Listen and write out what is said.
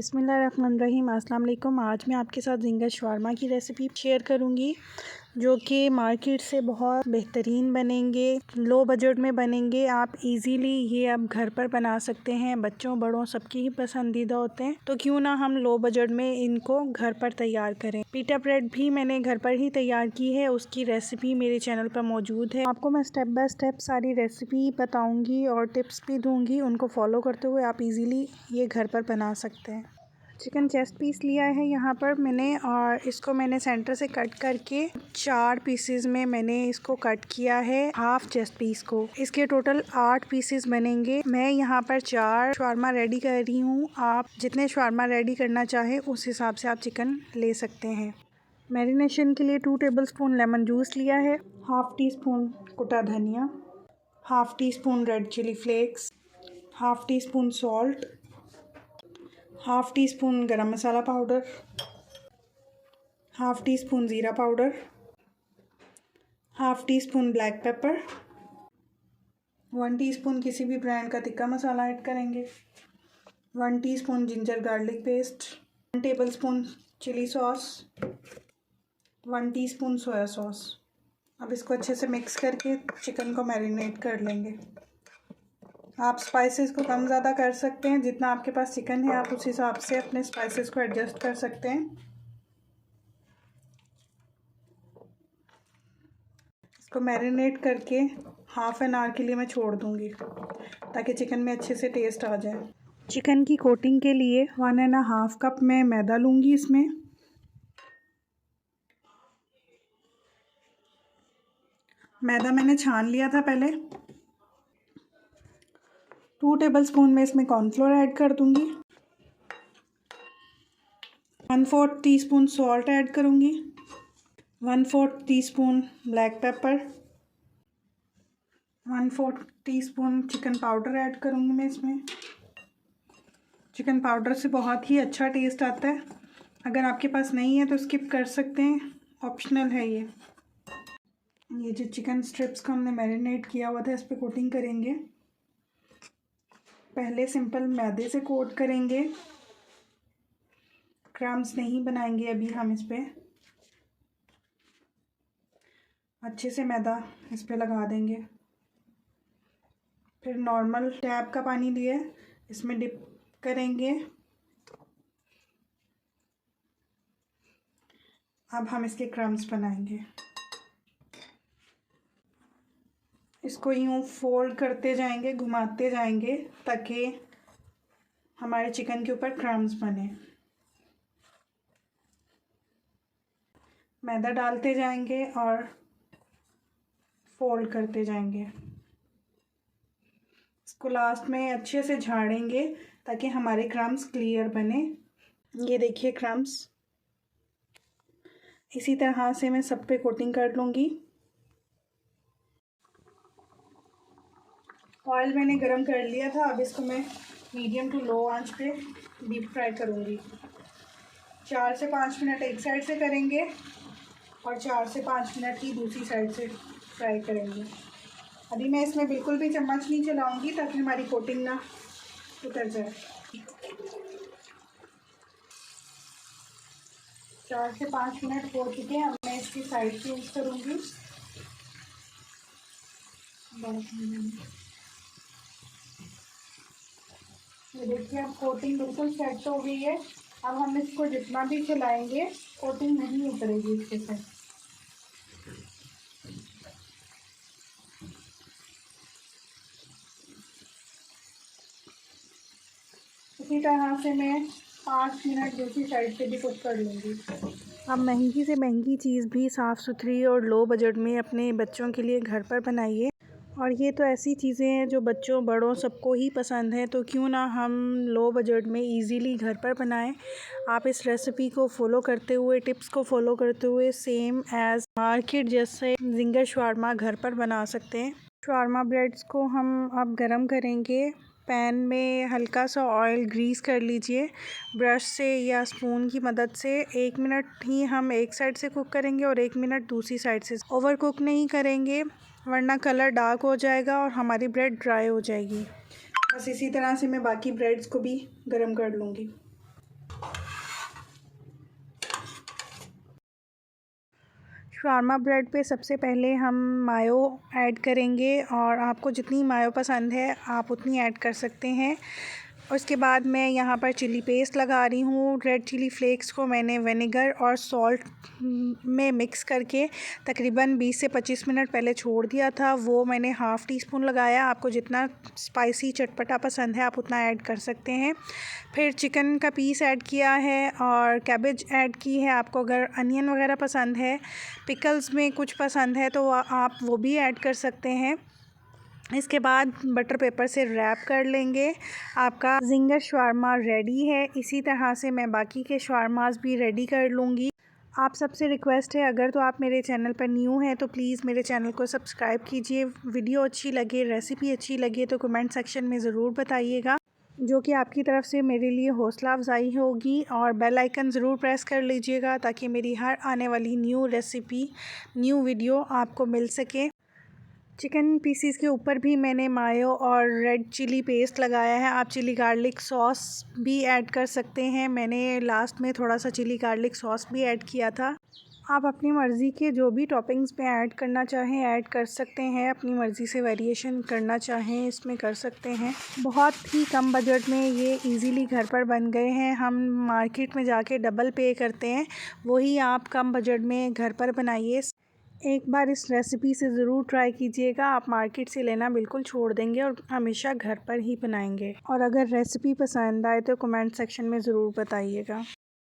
बिस्मिल्लाहिर्रहमानिर्रहीम। अस्सलाम वालेकुम। आज मैं आपके साथ ज़िंगर शवारमा की रेसिपी शेयर करूंगी जो कि मार्केट से बहुत बेहतरीन बनेंगे, लो बजट में बनेंगे। आप इजीली ये आप घर पर बना सकते हैं। बच्चों बड़ों सबकी ही पसंदीदा होते हैं, तो क्यों ना हम लो बजट में इनको घर पर तैयार करें। पीटा ब्रेड भी मैंने घर पर ही तैयार की है, उसकी रेसिपी मेरे चैनल पर मौजूद है। आपको मैं स्टेप बाय स्टेप सारी रेसिपी बताऊंगी और टिप्स भी दूंगी, उनको फॉलो करते हुए आप इजीली ये घर पर बना सकते हैं। चिकन चेस्ट पीस लिया है यहाँ पर मैंने, और इसको मैंने सेंटर से कट करके 4 पीसेस में मैंने इसको कट किया है, हाफ चेस्ट पीस को। इसके टोटल 8 पीसेस बनेंगे। मैं यहाँ पर 4 शवारमा रेडी कर रही हूँ। आप जितने शवारमा रेडी करना चाहें उस हिसाब से आप चिकन ले सकते हैं। मैरिनेशन के लिए 2 टेबलस्पून लेमन जूस लिया है, हाफ टी स्पून कुटा धनिया, half teaspoon red chilli flakes, half teaspoon salt, half teaspoon garam masala powder, half teaspoon ज़ीरा powder, half teaspoon black pepper, 1 teaspoon किसी भी brand का tikka masala add करेंगे, 1 teaspoon ginger garlic paste, 1 tablespoon chilli sauce, 1 teaspoon soya sauce. अब इसको अच्छे से mix करके चिकन को मैरिनेट कर लेंगे। आप स्पाइसेस को कम ज़्यादा कर सकते हैं, जितना आपके पास चिकन है आप उस हिसाब से अपने स्पाइसेस को एडजस्ट कर सकते हैं। इसको मैरिनेट करके हाफ एन आवर के लिए मैं छोड़ दूंगी ताकि चिकन में अच्छे से टेस्ट आ जाए। चिकन की कोटिंग के लिए 1.5 कप मैं मैदा लूँगी। इसमें मैदा मैंने छान लिया था पहले। 2 टेबलस्पून में इसमें कॉर्नफ्लोर ऐड कर दूंगी, 1/4 टीस्पून सॉल्ट ऐड करूंगी, 1/4 teaspoon black pepper, 1/4 teaspoon chicken powder add करूंगी मैं इसमें। चिकन पाउडर से बहुत ही अच्छा टेस्ट आता है। अगर आपके पास नहीं है तो स्किप कर सकते हैं, ऑप्शनल है ये। ये जो चिकन स्ट्रिप्स को हमने मैरिनेट किया हुआ था इस पर कोटिंग करेंगे। पहले सिंपल मैदे से कोट करेंगे, क्रम्स नहीं बनाएंगे अभी हम इस पर। अच्छे से मैदा इस पर लगा देंगे। फिर नॉर्मल टैप का पानी लिए इसमें डिप करेंगे। अब हम इसके क्रम्स बनाएंगे। इसको यूँ फोल्ड करते जाएंगे, घुमाते जाएंगे ताकि हमारे चिकन के ऊपर क्रम्स बने। मैदा डालते जाएंगे और फोल्ड करते जाएंगे। इसको लास्ट में अच्छे से झाड़ेंगे ताकि हमारे क्रम्स क्लियर बने। ये देखिए क्रम्स। इसी तरह से मैं सब पे कोटिंग कर लूँगी। ऑयल मैंने गरम कर लिया था। अब इसको मैं मीडियम टू लो आंच पे डीप फ्राई करूँगी। 4 से 5 मिनट एक साइड से करेंगे और 4 से 5 मिनट ही दूसरी साइड से फ्राई करेंगे। अभी मैं इसमें बिल्कुल भी चम्मच नहीं चलाऊंगी ताकि हमारी कोटिंग ना उतर जाए। 4 से 5 मिनट हो चुके हैं। अब मैं इसकी साइड चेंज करूँगी। ये देखिए अब कोटिंग बिल्कुल सेट हो गई है। अब हम इसको जितना भी चलाएंगे कोटिंग नहीं उतरेगी इसके से। इसी तरह से मैं 5 मिनट दूसरी साइड से भी कुक कर लूँगी। अब महंगी से महंगी चीज़ भी साफ़ सुथरी और लो बजट में अपने बच्चों के लिए घर पर बनाइए। और ये तो ऐसी चीज़ें हैं जो बच्चों बड़ों सबको ही पसंद है, तो क्यों ना हम लो बजट में इजीली घर पर बनाएं। आप इस रेसिपी को फॉलो करते हुए, टिप्स को फॉलो करते हुए सेम एज़ मार्केट जैसे ज़िंगर शवारमा घर पर बना सकते हैं। शवारमा ब्रेड्स को हम अब गरम करेंगे। पैन में हल्का सा ऑयल ग्रीस कर लीजिए ब्रश से या स्पून की मदद से। 1 मिनट ही हम एक साइड से कुक करेंगे और 1 मिनट दूसरी साइड से। ओवर कुक नहीं करेंगे वरना कलर डार्क हो जाएगा और हमारी ब्रेड ड्राई हो जाएगी। बस इसी तरह से मैं बाकी ब्रेड्स को भी गरम कर लूँगी। शावरमा ब्रेड पे सबसे पहले हम मायो ऐड करेंगे और आपको जितनी मायो पसंद है आप उतनी ऐड कर सकते हैं। उसके बाद मैं यहाँ पर चिली पेस्ट लगा रही हूँ। रेड चिली फ्लेक्स को मैंने विनेगर और सॉल्ट में मिक्स करके तकरीबन 20 से 25 मिनट पहले छोड़ दिया था। वो मैंने हाफ़ टी स्पून लगाया। आपको जितना स्पाइसी चटपटा पसंद है आप उतना ऐड कर सकते हैं। फिर चिकन का पीस ऐड किया है और कैबेज ऐड की है। आपको अगर अनियन वगैरह पसंद है, पिकल्स में कुछ पसंद है तो आप वो भी ऐड कर सकते हैं। इसके बाद बटर पेपर से रैप कर लेंगे। आपका जिंगर शावरमा रेडी है। इसी तरह से मैं बाकी के शावरमास भी रेडी कर लूँगी। आप सबसे रिक्वेस्ट है, अगर तो आप मेरे चैनल पर न्यू हैं तो प्लीज़ मेरे चैनल को सब्सक्राइब कीजिए। वीडियो अच्छी लगे, रेसिपी अच्छी लगे तो कमेंट सेक्शन में ज़रूर बताइएगा, जो कि आपकी तरफ से मेरे लिए हौसला अफजाई होगी। और बेल आइकन ज़रूर प्रेस कर लीजिएगा ताकि मेरी हर आने वाली न्यू रेसिपी, न्यू वीडियो आपको मिल सके। चिकन पीसीस के ऊपर भी मैंने मायो और रेड चिली पेस्ट लगाया है। आप चिली गार्लिक सॉस भी ऐड कर सकते हैं। मैंने लास्ट में थोड़ा सा चिली गार्लिक सॉस भी ऐड किया था। आप अपनी मर्ज़ी के जो भी टॉपिंग्स पे ऐड करना चाहें ऐड कर सकते हैं। अपनी मर्ज़ी से वेरिएशन करना चाहें इसमें कर सकते हैं। बहुत ही कम बजट में ये इजीली घर पर बन गए हैं। हम मार्केट में जाके डबल पे करते हैं, वही आप कम बजट में घर पर बनाइए। एक बार इस रेसिपी से ज़रूर ट्राई कीजिएगा। आप मार्केट से लेना बिल्कुल छोड़ देंगे और हमेशा घर पर ही बनाएंगे। और अगर रेसिपी पसंद आए तो कमेंट सेक्शन में ज़रूर बताइएगा।